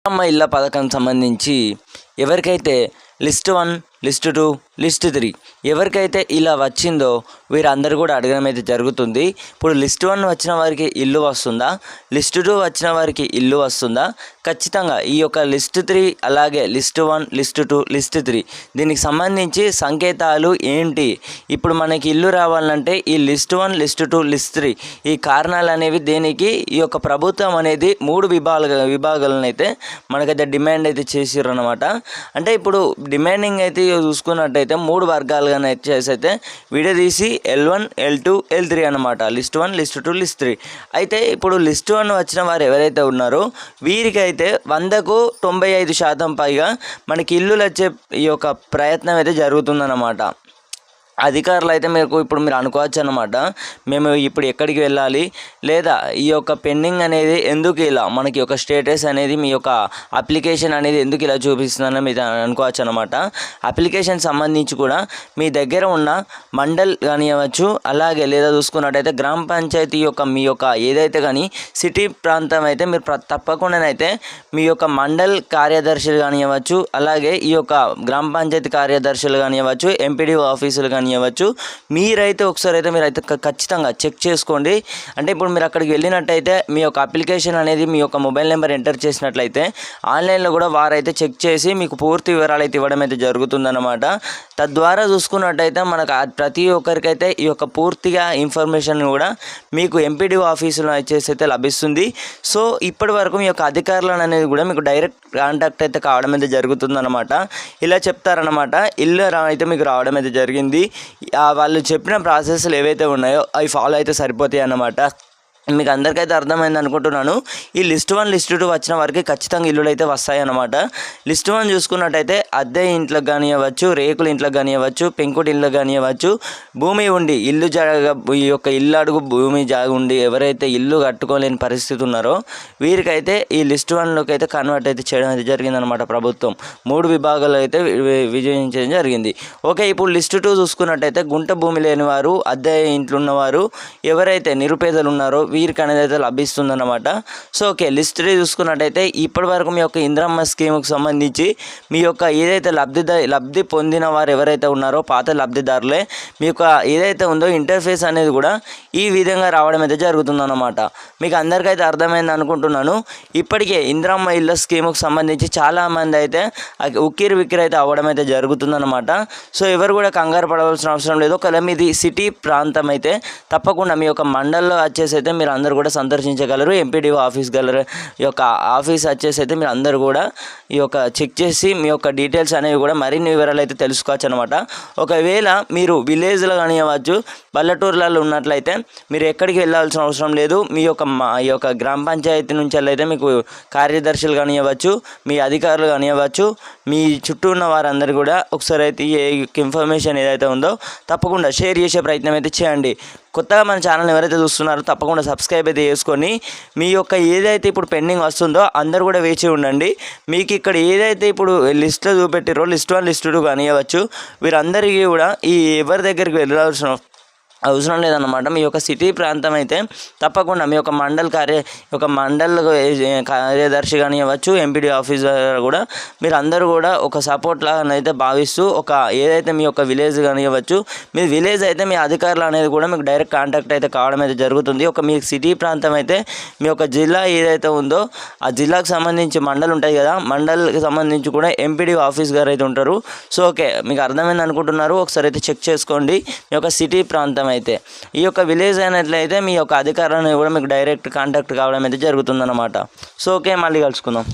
అమ్మ ఇళ్ళ పథకం సంబంధించి ఎవరికైతే లిస్ట్ 1, లిస్ట్ 2, లిస్ట్ 3 ఎవరికైతే ఇలా వచ్చిందో వీరందరూ కూడా అడగడం అయితే జరుగుతుంది. ఇప్పుడు లిస్ట్ 1 వచ్చిన వారికి ఇల్లు వస్తుందా, లిస్ట్ 2 వచ్చిన వారికి ఇల్లు వస్తుందా? ఖచ్చితంగా ఈ యొక్క లిస్ట్ 3 అలాగే లిస్ట్ 1, లిస్ట్ 2, లిస్ట్ 3 దీనికి సంబంధించి సంకేతాలు ఏంటి? ఇప్పుడు మనకి ఇల్లు రావాలంటే ఈ లిస్ట్ 1, లిస్ట్ 2, లిస్ట్ 3 ఈ కారణాలు అనేవి దేనికి ఈ యొక్క ప్రభుత్వం అనేది 3 విభాగాలను అయితే మనకైతే డిమాండ్ అయితే చేసిర్రు అనమాట. అంటే ఇప్పుడు డిమాండింగ్ అయితే చూసుకున్నట్టయితే 3 వర్గాలుగా అయితే విడదీసి L1, L2, L3 అనమాట. List 1, list 2, list 3. అయితే ఇప్పుడు లిస్ట్ 1 వచ్చిన వారు ఎవరైతే ఉన్నారో వీరికైతే 100కు 95% పైగా మనకి ఇల్లులు వచ్చే ఈ యొక్క ప్రయత్నం అయితే జరుగుతుందన్నమాట. అధికారులు అయితే ఇప్పుడు మీరు అనుకోవచ్చు అన్నమాట, మేము ఇప్పుడు ఎక్కడికి వెళ్ళాలి, లేదా ఈ యొక్క పెండింగ్ అనేది ఎందుకు ఇలా మనకి ఒక స్టేటస్ అనేది మీ యొక్క అప్లికేషన్ అనేది ఎందుకు ఇలా చూపిస్తుందని మీరు అనుకోవచ్చు అనమాట. అప్లికేషన్ సంబంధించి కూడా మీ దగ్గర ఉన్న మండల్ కానివ్వచ్చు, అలాగే లేదా చూసుకున్నట్టయితే గ్రామ పంచాయతీ యొక్క మీ యొక్క ఏదైతే కానీ సిటీ ప్రాంతం అయితే మీరు తప్పకుండానైతే మీ యొక్క మండల్ కార్యదర్శులు కానివ్వచ్చు, అలాగే ఈ యొక్క గ్రామ పంచాయతీ కార్యదర్శులు కానివ్వచ్చు, ఎంపీడీఓ ఆఫీసులు కానివ్వచ్చు, మీరైతే ఒకసారి అయితే మీరైతే ఖచ్చితంగా చెక్ చేసుకోండి. అంటే ఇప్పుడు మీరు అక్కడికి వెళ్ళినట్టయితే మీ యొక్క అప్లికేషన్ అనేది మీ యొక్క మొబైల్ నెంబర్ ఎంటర్ చేసినట్లయితే ఆన్లైన్లో కూడా వారైతే చెక్ చేసి మీకు పూర్తి వివరాలు అయితే ఇవ్వడం అయితే జరుగుతుందన్నమాట. తద్వారా చూసుకున్నట్టయితే మనకు ప్రతి ఒక్కరికైతే ఈ యొక్క పూర్తిగా ఇన్ఫర్మేషన్ కూడా మీకు ఎంపీడీఓ ఆఫీసులో అయితే లభిస్తుంది. సో ఇప్పటి వరకు మీ యొక్క అధికారులను అనేది కూడా మీకు డైరెక్ట్ కాంటాక్ట్ అయితే కావడం అయితే జరుగుతుందన్నమాట. ఇలా చెప్తారనమాట, ఇల్లు అయితే మీకు రావడం అయితే జరిగింది. వాళ్ళు చెప్పిన ప్రాసెస్లు ఏవైతే ఉన్నాయో అవి ఫాలో అయితే సరిపోతాయి అన్నమాట. మీకు అందరికైతే అర్థమైంది అనుకుంటున్నాను. ఈ లిస్ట్ 1, లిస్ట్ 2 వచ్చిన వారికి ఖచ్చితంగా ఇల్లులు అయితే వస్తాయి అన్నమాట. లిస్ట్ 1 చూసుకున్నట్టయితే అద్దె ఇంట్లోకి కానివ్వచ్చు, రేకుల ఇంట్లోకి కానివ్వచ్చు, పెంకుటి ఇంట్లోకి కానివ్వచ్చు, భూమి ఉండి ఇల్లు జాగా ఈ యొక్క ఇల్లు అడుగు భూమి జాగ ఉండి ఎవరైతే ఇల్లు కట్టుకోలేని పరిస్థితి ఉన్నారో వీరికైతే ఈ లిస్ట్ 1లోకి అయితే కన్వర్ట్ అయితే చేయడం అయితే జరిగిందనమాట. ప్రభుత్వం 3 విభాగాలు అయితే విజయించడం జరిగింది. ఓకే, ఇప్పుడు లిస్ట్ 2 చూసుకున్నట్టయితే గుంట భూమి లేని వారు, అద్దె ఇంట్లో ఉన్నవారు, ఎవరైతే నిరుపేదలు ఉన్నారో వీరికి అనేది అయితే లభిస్తుందన్నమాట. సో ఓకే, లిస్ట్ 3 చూసుకున్నట్టయితే ఇప్పటి వరకు మీ యొక్క ఇంద్రమ్మ స్కీమ్కి సంబంధించి మీ యొక్క ఏదైతే లబ్ధి పొందిన వారు ఎవరైతే ఉన్నారో పాత లబ్ధిదారులే మీ యొక్క ఏదైతే ఉందో ఇంటర్ఫేస్ అనేది కూడా ఈ విధంగా రావడం అయితే జరుగుతుందన్నమాట. మీకు అందరికైతే అర్థమైంది అనుకుంటున్నాను. ఇప్పటికే ఇంద్రమ్మ ఇళ్ళ స్కీమ్కి సంబంధించి చాలామంది అయితే ఉక్కిరి విక్కిరి అయితే అవ్వడం అయితే జరుగుతుందన్నమాట. సో ఎవరు కూడా కంగారు పడవలసిన అవసరం లేదు. ఒకవేళ మీది సిటీ ప్రాంతం అయితే తప్పకుండా మీ యొక్క మండల్లో వచ్చేసి అయితే మీరు అందరూ కూడా సందర్శించగలరు. ఎంపీడీఓ ఆఫీస్ ఈ యొక్క ఆఫీస్ వచ్చేసి అయితే మీరు అందరూ కూడా ఈ యొక్క చెక్ చేసి మీ యొక్క డీటెయిల్స్ అనేవి కూడా మరిన్ని వివరాలు అయితే తెలుసుకోవచ్చు అనమాట. ఒకవేళ మీరు విలేజ్లో కానివ్వచ్చు, పల్లెటూర్లలో ఉన్నట్లయితే మీరు ఎక్కడికి వెళ్ళాల్సిన అవసరం లేదు. మీ యొక్క గ్రామ పంచాయతీ నుంచి అయితే మీకు కార్యదర్శులు కానివ్వచ్చు, మీ అధికారులు కానివ్వచ్చు, మీ చుట్టూ ఉన్న వారందరూ కూడా ఒకసారి అయితే ఈ ఇన్ఫర్మేషన్ ఏదైతే ఉందో తప్పకుండా షేర్ చేసే ప్రయత్నం అయితే చేయండి. కొత్తగా మన ఛానల్ ఎవరైతే చూస్తున్నారో తప్పకుండా సబ్స్క్రైబ్ అయితే చేసుకొని మీ యొక్క ఏదైతే ఇప్పుడు పెండింగ్ వస్తుందో అందరూ కూడా వేచి ఉండండి. మీకు ఇక్కడ ఏదైతే ఇప్పుడు లిస్ట్లో చూపెట్టారో లిస్ట్ 1, లిస్ట్ 2 కానివ్వచ్చు, వీరందరికీ కూడా ఈ ఎవరి దగ్గరికి వెళ్ళాల్సిన అవసరం లేదన్నమాట. మీ యొక్క సిటీ ప్రాంతం అయితే తప్పకుండా మీ యొక్క మండల్ కార్యదర్శి కానివ్వచ్చు, ఎంపీడీ ఆఫీసర్ కూడా మీరు అందరూ కూడా ఒక సపోర్ట్ లాగా అయితే భావిస్తూ ఏదైతే మీ యొక్క విలేజ్ కానివ్వచ్చు, మీ విలేజ్ అయితే మీ అధికారులు అనేది కూడా మీకు డైరెక్ట్ కాంటాక్ట్ అయితే కావడం అయితే జరుగుతుంది. మీ సిటీ ప్రాంతం అయితే మీ యొక్క జిల్లా ఏదైతే ఉందో ఆ జిల్లాకు సంబంధించి మండల్ ఉంటాయి కదా, మండల్కి సంబంధించి కూడా ఎంపీడీ ఆఫీస్ గారు అయితే ఉంటారు. సో ఓకే, మీకు అర్థమైంది అనుకుంటున్నారు. ఒకసారి అయితే చెక్ చేసుకోండి. మీ యొక్క సిటీ ప్రాంతం అయితే ఈ యొక్క విలేజ్ అయినట్లయితే మీ యొక్క అధికారాన్ని కూడా మీకు డైరెక్ట్ కాంటాక్ట్ కావడం అయితే జరుగుతుందన్నమాట. సో ఓకే, మళ్ళీ కలుసుకుందాం.